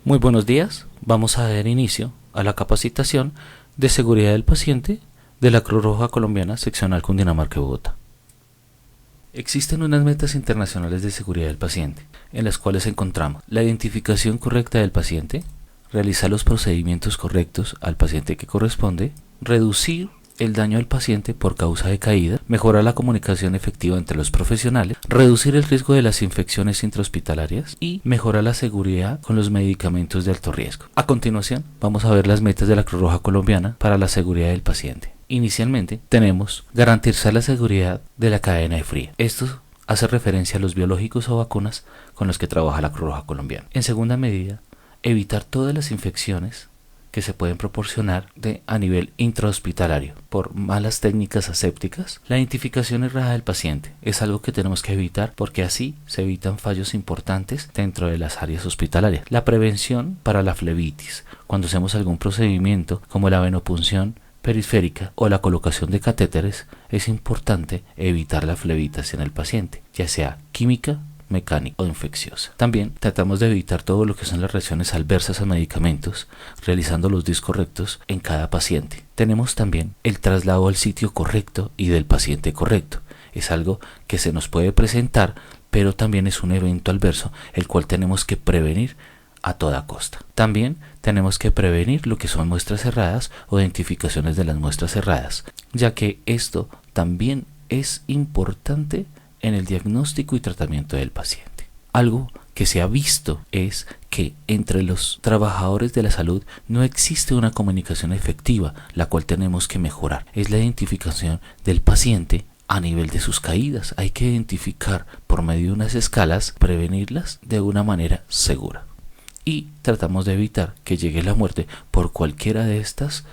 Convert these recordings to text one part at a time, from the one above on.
Muy buenos días, vamos a dar inicio a la capacitación de seguridad del paciente de la Cruz Roja Colombiana Seccional Cundinamarca y Bogotá. Existen unas metas internacionales de seguridad del paciente, en las cuales encontramos la identificación correcta del paciente, realizar los procedimientos correctos al paciente que corresponde, reducir el daño al paciente por causa de caída, mejorar la comunicación efectiva entre los profesionales, reducir el riesgo de las infecciones intrahospitalarias y mejorar la seguridad con los medicamentos de alto riesgo. A continuación, vamos a ver las metas de la Cruz Roja Colombiana para la seguridad del paciente. Inicialmente, tenemos garantizar la seguridad de la cadena de frío. Esto hace referencia a los biológicos o vacunas con los que trabaja la Cruz Roja Colombiana. En segunda medida, evitar todas las infecciones que se pueden proporcionar a nivel intrahospitalario por malas técnicas asépticas. La identificación errada del paciente es algo que tenemos que evitar porque así se evitan fallos importantes dentro de las áreas hospitalarias. La prevención para la flebitis, cuando hacemos algún procedimiento como la venopunción periférica o la colocación de catéteres, es importante evitar la flebitis en el paciente, ya sea química, mecánica o infecciosa. También tratamos de evitar todo lo que son las reacciones adversas a medicamentos, realizando los DIS correctos en cada paciente. Tenemos también el traslado al sitio correcto y del paciente correcto. Es algo que se nos puede presentar, pero también es un evento adverso, el cual tenemos que prevenir a toda costa. También tenemos que prevenir lo que son muestras cerradas o identificaciones de las muestras cerradas, ya que esto también es importante en el diagnóstico y tratamiento del paciente. Algo que se ha visto es que entre los trabajadores de la salud no existe una comunicación efectiva, la cual tenemos que mejorar. Es la identificación del paciente a nivel de sus caídas. Hay que identificar por medio de unas escalas, prevenirlas de una manera segura. Y tratamos de evitar que llegue la muerte por cualquiera de estas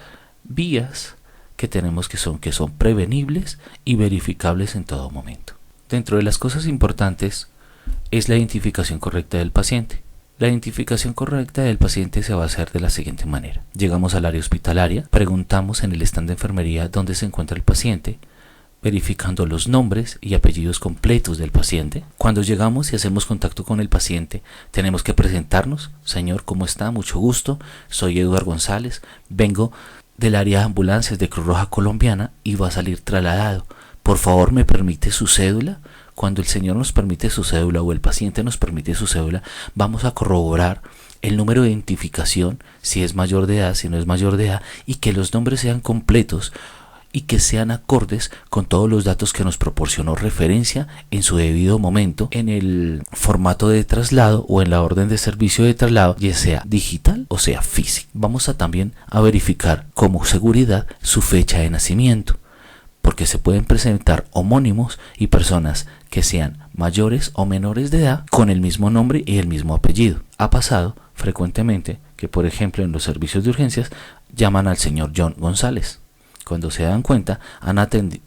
vías que tenemos que son prevenibles y verificables en todo momento. Dentro de las cosas importantes es la identificación correcta del paciente. La identificación correcta del paciente se va a hacer de la siguiente manera. Llegamos al área hospitalaria, preguntamos en el stand de enfermería dónde se encuentra el paciente, verificando los nombres y apellidos completos del paciente. Cuando llegamos y hacemos contacto con el paciente, tenemos que presentarnos. Señor, ¿cómo está? Mucho gusto. Soy Eduardo González. Vengo del área de ambulancias de Cruz Roja Colombiana y va a salir trasladado. Por favor, ¿me permite su cédula? Cuando el señor nos permite su cédula o el paciente nos permite su cédula, vamos a corroborar el número de identificación, si es mayor de edad, si no es mayor de edad, y que los nombres sean completos y que sean acordes con todos los datos que nos proporcionó referencia en su debido momento en el formato de traslado o en la orden de servicio de traslado, ya sea digital o sea físico. Vamos también a verificar como seguridad su fecha de nacimiento, porque se pueden presentar homónimos y personas que sean mayores o menores de edad con el mismo nombre y el mismo apellido. Ha pasado frecuentemente que, por ejemplo, en los servicios de urgencias llaman al señor John González. Cuando se dan cuenta,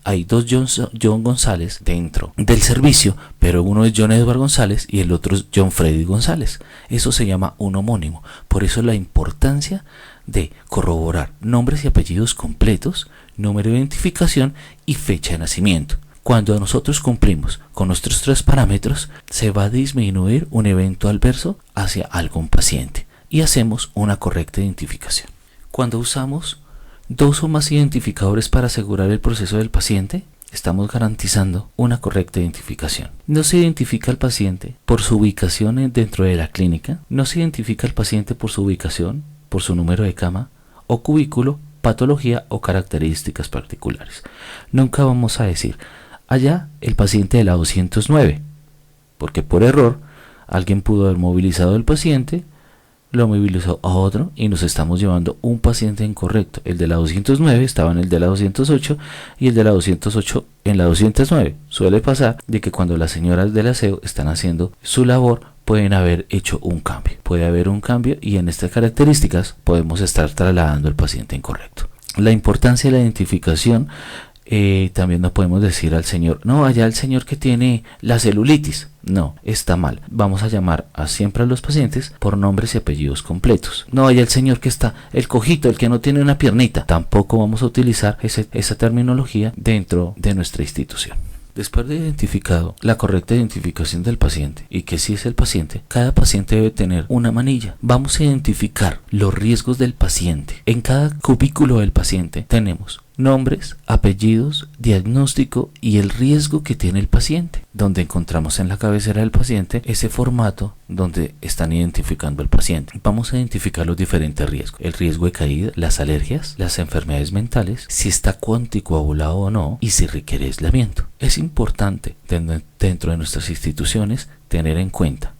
hay dos John González dentro del servicio, pero uno es John Edward González y el otro es John Freddy González. Eso se llama un homónimo. Por eso la importancia de corroborar nombres y apellidos completos, número de identificación y fecha de nacimiento. Cuando nosotros cumplimos con nuestros 3 parámetros, se va a disminuir un evento adverso hacia algún paciente y hacemos una correcta identificación. Cuando usamos 2 o más identificadores para asegurar el proceso del paciente, estamos garantizando una correcta identificación. No se identifica al paciente por su ubicación dentro de la clínica, no se identifica al paciente por su ubicación, por su número de cama o cubículo, patología o características particulares. Nunca vamos a decir, allá el paciente de la 209, porque por error alguien pudo haber movilizado al paciente, lo movilizó a otro y nos estamos llevando un paciente incorrecto. El de la 209 estaba en el de la 208 y el de la 208 en la 209. Suele pasar de que cuando las señoras del aseo están haciendo su labor, pueden haber hecho un cambio. Puede haber un cambio y en estas características podemos estar trasladando al paciente incorrecto. La importancia de la identificación, también no podemos decir al señor, no, allá el señor que tiene la celulitis. No, está mal. Vamos a llamar siempre a los pacientes por nombres y apellidos completos. No, allá el señor que está, el cojito, el que no tiene una piernita. Tampoco vamos a utilizar esa terminología dentro de nuestra institución. Después de identificado la correcta identificación del paciente y que sí es el paciente, cada paciente debe tener una manilla. Vamos a identificar los riesgos del paciente. En cada cubículo del paciente tenemos nombres, apellidos, diagnóstico y el riesgo que tiene el paciente, donde encontramos en la cabecera del paciente ese formato donde están identificando al paciente. Vamos a identificar los diferentes riesgos: el riesgo de caída, las alergias, las enfermedades mentales, si está cuanticoagulado o no y si requiere aislamiento. Es importante dentro de nuestras instituciones tener en cuenta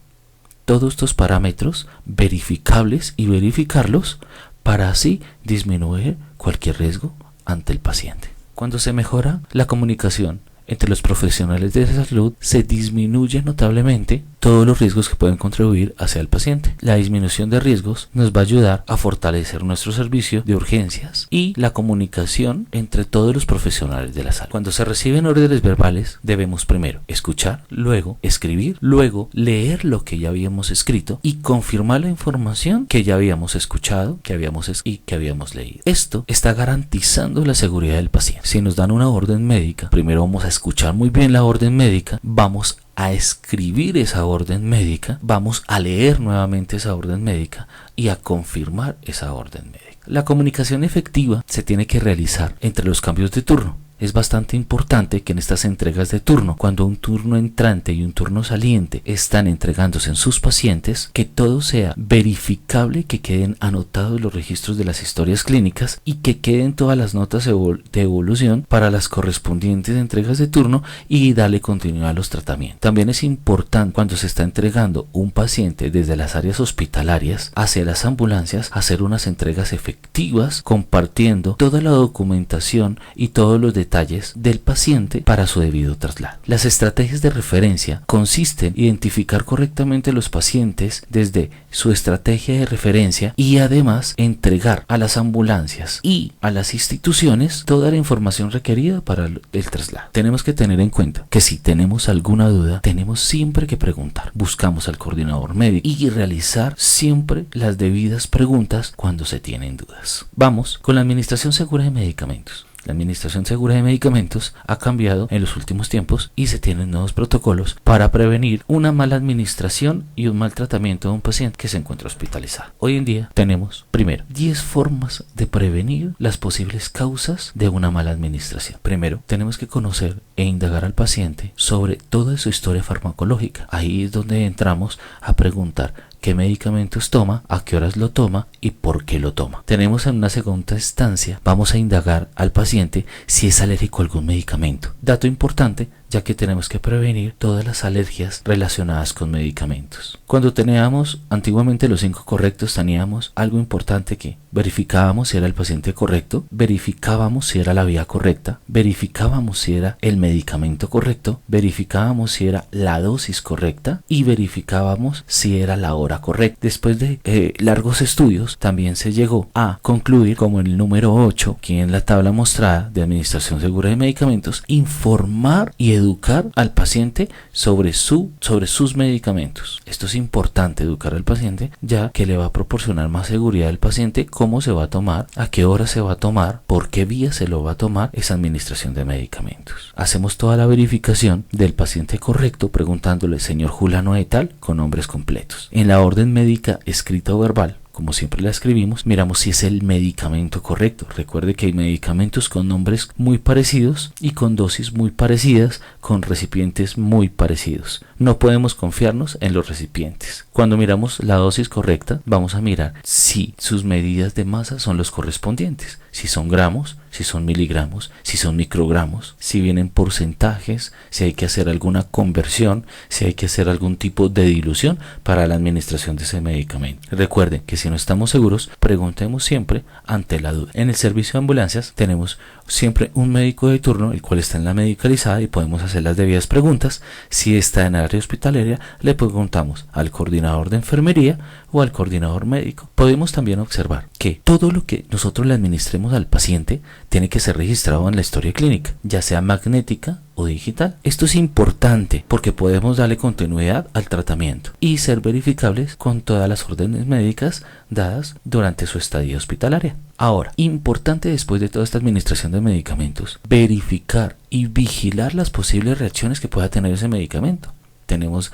todos estos parámetros verificables y verificarlos para así disminuir cualquier riesgo ante el paciente. Cuando se mejora la comunicación entre los profesionales de la salud, se disminuye notablemente todos los riesgos que pueden contribuir hacia el paciente. La disminución de riesgos nos va a ayudar a fortalecer nuestro servicio de urgencias y la comunicación entre todos los profesionales de la salud. Cuando se reciben órdenes verbales, debemos primero escuchar, luego escribir, luego leer lo que ya habíamos escrito y confirmar la información que ya habíamos escuchado, que habíamos leído. Esto está garantizando la seguridad del paciente. Si nos dan una orden médica, primero vamos a escuchar muy bien la orden médica, vamos a escribir esa orden médica, vamos a leer nuevamente esa orden médica y a confirmar esa orden médica. La comunicación efectiva se tiene que realizar entre los cambios de turno. Es bastante importante que en estas entregas de turno, cuando un turno entrante y un turno saliente están entregándose en sus pacientes, que todo sea verificable, que queden anotados los registros de las historias clínicas y que queden todas las notas de evolución para las correspondientes entregas de turno y darle continuidad a los tratamientos. También es importante, cuando se está entregando un paciente desde las áreas hospitalarias hacia las ambulancias, hacer unas entregas efectivas compartiendo toda la documentación y todos los detalles del paciente para su debido traslado. Las estrategias de referencia consisten en identificar correctamente los pacientes desde su estrategia de referencia y además entregar a las ambulancias y a las instituciones toda la información requerida para el traslado. Tenemos que tener en cuenta que si tenemos alguna duda, tenemos siempre que preguntar. Buscamos al coordinador médico y realizar siempre las debidas preguntas cuando se tienen dudas. Vamos con la administración segura de medicamentos. La Administración Segura de Medicamentos ha cambiado en los últimos tiempos y se tienen nuevos protocolos para prevenir una mala administración y un mal tratamiento de un paciente que se encuentra hospitalizado. Hoy en día tenemos, primero, 10 formas de prevenir las posibles causas de una mala administración. Primero, tenemos que conocer e indagar al paciente sobre toda su historia farmacológica. Ahí es donde entramos a preguntar qué medicamentos toma, a qué horas lo toma y por qué lo toma. Tenemos en una segunda instancia, vamos a indagar al paciente si es alérgico a algún medicamento. Dato importante, ya que tenemos que prevenir todas las alergias relacionadas con medicamentos. Cuando teníamos antiguamente los 5 correctos, teníamos algo importante que verificábamos si era el paciente correcto, verificábamos si era la vía correcta, verificábamos si era el medicamento correcto, verificábamos si era la dosis correcta y verificábamos si era la hora correcta. Después de largos estudios, también se llegó a concluir como el número 8, que en la tabla mostrada de Administración Segura de Medicamentos, informar y educar al paciente sobre sus medicamentos. Esto es importante, educar al paciente, ya que le va a proporcionar más seguridad al paciente cómo se va a tomar, a qué hora se va a tomar, por qué vía se lo va a tomar esa administración de medicamentos. Hacemos toda la verificación del paciente correcto preguntándole señor Julano de tal con nombres completos. En la orden médica escrita o verbal, como siempre la escribimos, miramos si es el medicamento correcto. Recuerde que hay medicamentos con nombres muy parecidos y con dosis muy parecidas, con recipientes muy parecidos. No podemos confiarnos en los recipientes. Cuando miramos la dosis correcta, vamos a mirar si sus medidas de masa son los correspondientes. Si son gramos, si son miligramos, si son microgramos, si vienen porcentajes, si hay que hacer alguna conversión, si hay que hacer algún tipo de dilución para la administración de ese medicamento. Recuerden que si no estamos seguros, preguntemos siempre ante la duda. En el servicio de ambulancias tenemos siempre un médico de turno, el cual está en la medicalizada y podemos hacer las debidas preguntas. Si está en el área hospitalaria, le preguntamos al coordinador de enfermería o al coordinador médico. Podemos también observar que todo lo que nosotros le administremos al paciente tiene que ser registrado en la historia clínica, ya sea magnética o digital. Esto es importante porque podemos darle continuidad al tratamiento y ser verificables con todas las órdenes médicas dadas durante su estadía hospitalaria. Ahora, importante después de toda esta administración de medicamentos, verificar y vigilar las posibles reacciones que pueda tener ese medicamento. Tenemos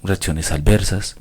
reacciones adversas,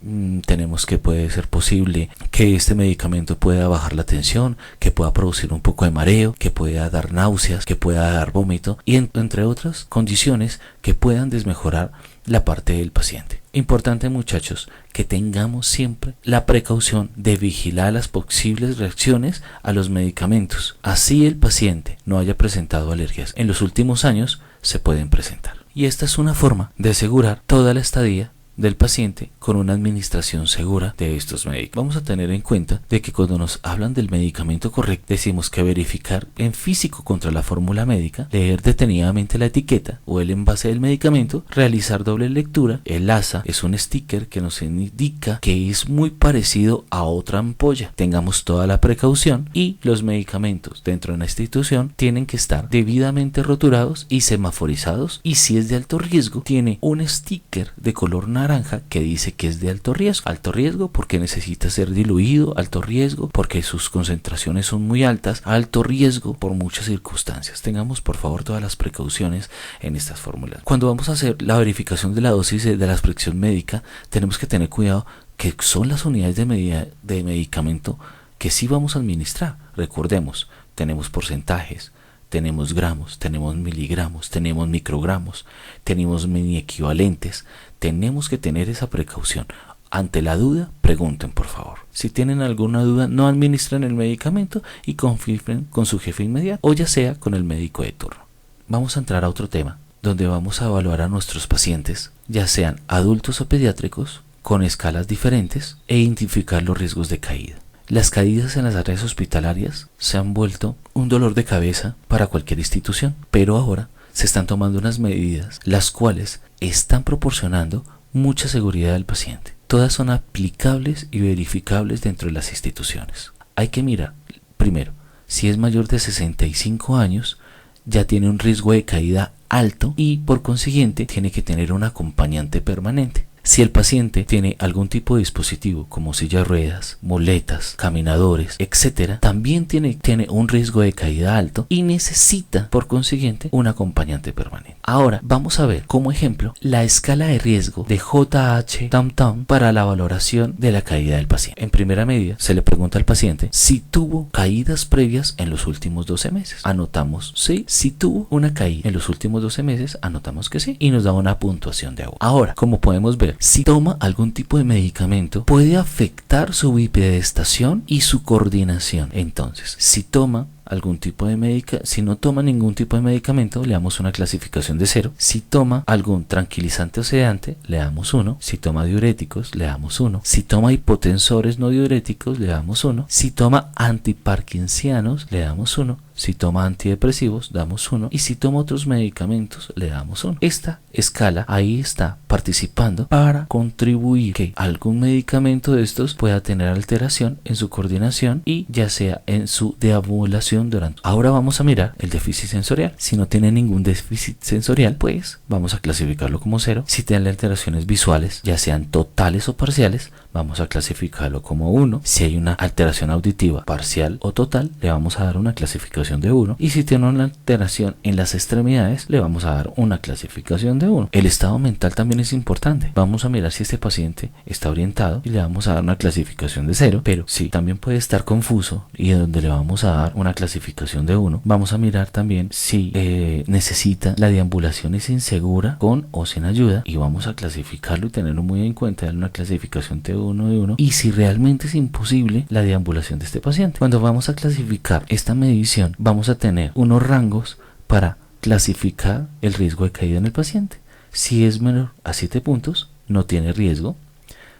tenemos que puede ser posible que este medicamento pueda bajar la tensión, que pueda producir un poco de mareo, que pueda dar náuseas, que pueda dar vómito y entre otras condiciones que puedan desmejorar la parte del paciente. Importante, muchachos, que tengamos siempre la precaución de vigilar las posibles reacciones a los medicamentos. Así el paciente no haya presentado alergias en los últimos años, se pueden presentar. Y esta es una forma de asegurar toda la estadía del paciente con una administración segura de estos medicamentos. Vamos a tener en cuenta de que cuando nos hablan del medicamento correcto, decimos que verificar en físico contra la fórmula médica, leer detenidamente la etiqueta o el envase del medicamento, realizar doble lectura. El ASA es un sticker que nos indica que es muy parecido a otra ampolla. Tengamos toda la precaución y los medicamentos dentro de la institución tienen que estar debidamente rotulados y semaforizados, y si es de alto riesgo, tiene un sticker de color naranja que dice que es de alto riesgo. Alto riesgo porque necesita ser diluido, alto riesgo porque sus concentraciones son muy altas, alto riesgo por muchas circunstancias. Tengamos por favor todas las precauciones en estas fórmulas. Cuando vamos a hacer la verificación de la dosis de la prescripción médica, tenemos que tener cuidado que son las unidades de medida de medicamento que sí vamos a administrar. Recordemos, tenemos porcentajes, tenemos gramos, tenemos miligramos, tenemos microgramos, tenemos mini equivalentes. Tenemos que tener esa precaución. Ante la duda, pregunten por favor. Si tienen alguna duda, no administren el medicamento y confirmen con su jefe inmediato o ya sea con el médico de turno. Vamos a entrar a otro tema donde vamos a evaluar a nuestros pacientes, ya sean adultos o pediátricos, con escalas diferentes e identificar los riesgos de caída. Las caídas en las áreas hospitalarias se han vuelto un dolor de cabeza para cualquier institución, pero ahora se están tomando unas medidas las cuales están proporcionando mucha seguridad al paciente. Todas son aplicables y verificables dentro de las instituciones. Hay que mirar, primero, si es mayor de 65 años, ya tiene un riesgo de caída alto y por consiguiente tiene que tener un acompañante permanente. Si el paciente tiene algún tipo de dispositivo como silla de ruedas, muletas, caminadores, etc., también tiene un riesgo de caída alto y necesita por consiguiente un acompañante permanente. Ahora vamos a ver como ejemplo la escala de riesgo de JH-TAM-TAM para la valoración de la caída del paciente. En primera medida se le pregunta al paciente si tuvo caídas previas en los últimos 12 meses. Anotamos sí. Si tuvo una caída en los últimos 12 meses, anotamos que sí y nos da una puntuación de agua. Ahora, como podemos ver, si toma algún tipo de medicamento, puede afectar su bipedestación y su coordinación. Entonces, si toma algún tipo de si no toma ningún tipo de medicamento, le damos una clasificación de 0. Si toma algún tranquilizante o sedante, le damos 1. Si toma diuréticos, le damos 1. Si toma hipotensores no diuréticos, le damos 1. Si toma antiparkinsianos, le damos 1. Si toma antidepresivos, damos 1. Y si toma otros medicamentos, le damos 1. Esta escala ahí está participando para contribuir que algún medicamento de estos pueda tener alteración en su coordinación y ya sea en su deambulación durante. Ahora vamos a mirar el déficit sensorial. Si no tiene ningún déficit sensorial, pues vamos a clasificarlo como 0. Si tiene alteraciones visuales, ya sean totales o parciales, vamos a clasificarlo como 1. Si hay una alteración auditiva parcial o total, le vamos a dar una clasificación de 1. Y si tiene una alteración en las extremidades, le vamos a dar una clasificación de 1. El estado mental también es importante. Vamos a mirar si este paciente está orientado y le vamos a dar una clasificación de 0. Pero si también puede estar confuso y donde le vamos a dar una clasificación de 1, vamos a mirar también si necesita la deambulación es insegura con o sin ayuda y vamos a clasificarlo y tenerlo muy en cuenta, darle una clasificación de 1 y si realmente es imposible la deambulación de este paciente. Cuando vamos a clasificar esta medición, vamos a tener unos rangos para clasificar el riesgo de caída en el paciente. Si es menor a 7 puntos, no tiene riesgo.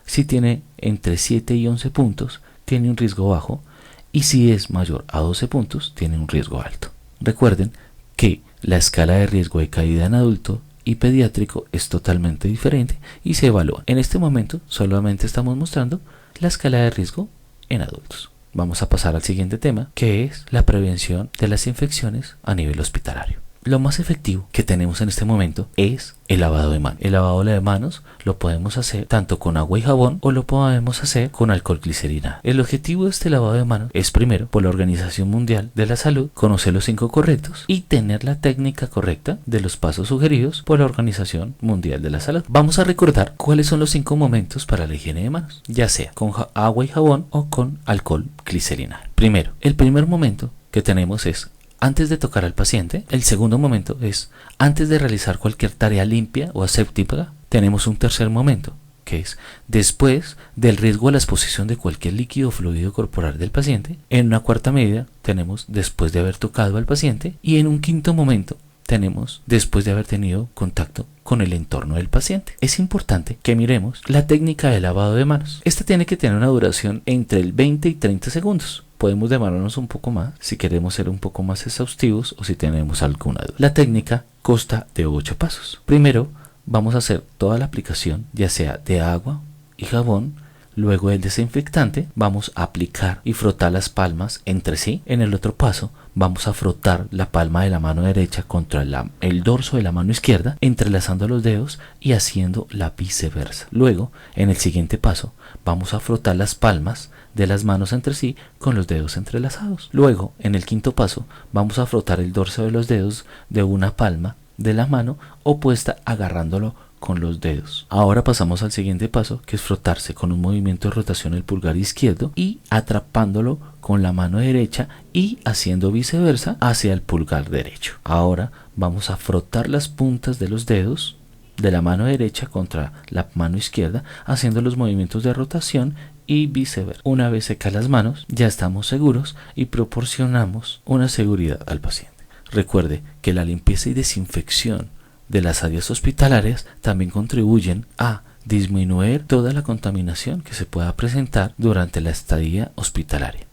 Si tiene entre 7 y 11 puntos, tiene un riesgo bajo. Y si es mayor a 12 puntos, tiene un riesgo alto. Recuerden que la escala de riesgo de caída en adulto y pediátrico es totalmente diferente y se evalúa. En este momento solamente estamos mostrando la escala de riesgo en adultos. Vamos a pasar al siguiente tema, que es la prevención de las infecciones a nivel hospitalario. Lo más efectivo que tenemos en este momento es el lavado de manos. El lavado de manos lo podemos hacer tanto con agua y jabón o lo podemos hacer con alcohol glicerina. El objetivo de este lavado de manos es, primero, por la Organización Mundial de la Salud, conocer los 5 correctos y tener la técnica correcta de los pasos sugeridos por la Organización Mundial de la Salud. Vamos a recordar cuáles son los 5 momentos para la higiene de manos, ya sea con agua y jabón o con alcohol glicerina. Primero, el primer momento que tenemos es antes de tocar al paciente. El segundo momento es antes de realizar cualquier tarea limpia o aséptica. Tenemos un tercer momento, que es después del riesgo a la exposición de cualquier líquido o fluido corporal del paciente. En una cuarta medida tenemos después de haber tocado al paciente. Y en un quinto momento tenemos después de haber tenido contacto con el entorno del paciente. Es importante que miremos la técnica de lavado de manos. Esta tiene que tener una duración entre el 20 y 30 segundos. Podemos demorarnos un poco más si queremos ser un poco más exhaustivos o si tenemos alguna duda. La técnica consta de 8 pasos. Primero, vamos a hacer toda la aplicación, ya sea de agua y jabón. Luego del desinfectante, vamos a aplicar y frotar las palmas entre sí. En el otro paso, vamos a frotar la palma de la mano derecha contra el dorso de la mano izquierda, entrelazando los dedos y haciendo la viceversa. Luego, en el siguiente paso, vamos a frotar las palmas de las manos entre sí con los dedos entrelazados. Luego, en el quinto paso, vamos a frotar el dorso de los dedos de una palma de la mano opuesta agarrándolo con los dedos. Ahora pasamos al siguiente paso, que es frotarse con un movimiento de rotación el pulgar izquierdo y atrapándolo con la mano derecha y haciendo viceversa hacia el pulgar derecho. Ahora vamos a frotar las puntas de los dedos de la mano derecha contra la mano izquierda haciendo los movimientos de rotación y viceversa. Una vez secas las manos, ya estamos seguros y proporcionamos una seguridad al paciente. Recuerde que la limpieza y desinfección de las áreas hospitalarias también contribuyen a disminuir toda la contaminación que se pueda presentar durante la estadía hospitalaria.